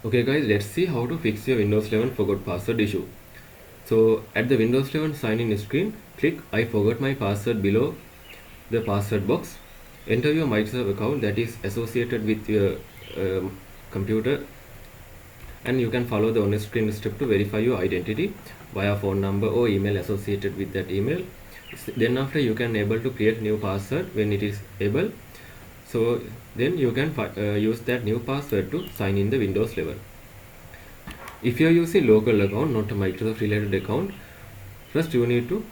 Okay guys, let's see how to fix your Windows 11 forgot password issue. So at the Windows 11 sign in screen, click I forgot my password below the password box. Enter your Microsoft account that is associated with your computer, and you can follow the on screen step to verify your identity via phone number or email associated with that email. Then after you can able to create new password when it is able. So then you can use that new password to sign in the Windows 11. If you are using local account, not a Microsoft related account, first you need to,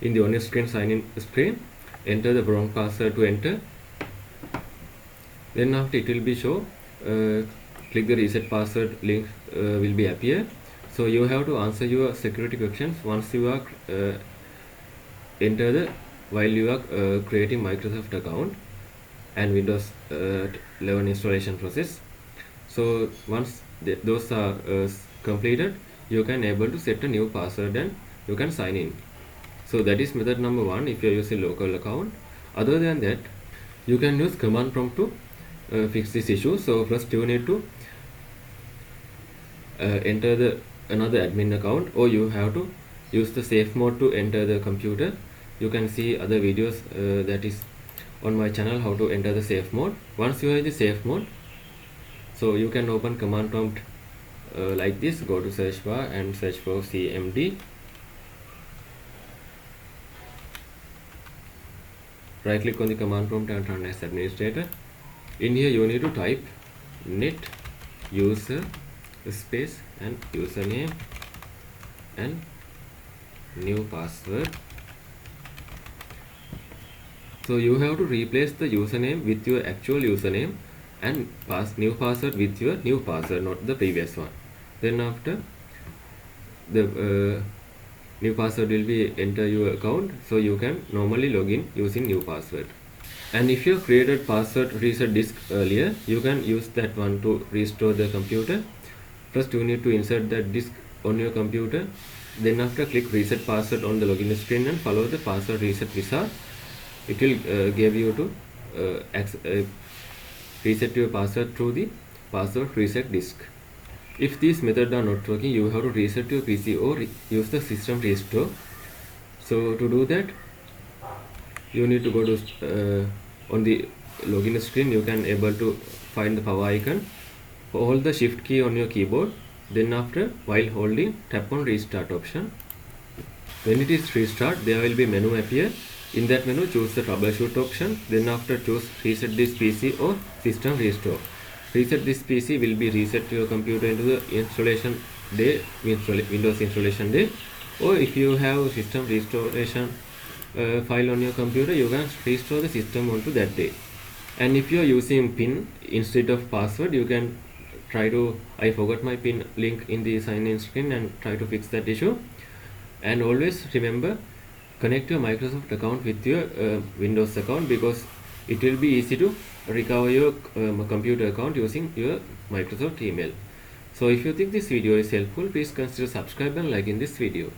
in the on screen sign in screen, enter the wrong password to enter. Then after it will be show, click the reset password link will be appear. So you have to answer your security questions once you are enter the while you are creating Microsoft account and Windows 11 installation process. So once those are completed, you can able to set a new password and you can sign in. So that is method number one if you are using local account. Other than that, you can use command prompt to fix this issue. So first you need to enter the another admin account, or you have to use the safe mode to enter the computer. You can see other videos that is on my channel how to enter the safe mode. Once you are in the safe mode, so you can open command prompt like this. Go to search bar and search for cmd. Right click on the command prompt and run as administrator. In here you need to type net user space and username and new password. So you have to replace the username with your actual username and new password with your new password, not the previous one. Then after the new password will be enter your account, so you can normally log in using new password. And if you created password reset disk earlier, you can use that one to restore the computer. First you need to insert that disk on your computer. Then after click reset password on the login screen and follow the password reset wizard. It will give you to reset your password through the password reset disk. If these methods are not working, you have to reset your PC or use the system restore. So to do that, you need to go to on the login screen. You can able to find the power icon. Hold the shift key on your keyboard. Then after, while holding, tap on restart option. When it is restart, there will be menu appear. In that menu, choose the troubleshoot option. Then after, choose reset this PC or system restore. Reset this PC will be reset your computer into the installation day, Windows installation day. Or if you have system restoration file on your computer, you can restore the system onto that day. And if you are using PIN instead of password, you can try to I forgot my PIN link in the sign in screen and try to fix that issue. And always remember, connect your Microsoft account with your Windows account, because it will be easy to recover your computer account using your Microsoft email. So if you think this video is helpful, please consider subscribe and like in this video.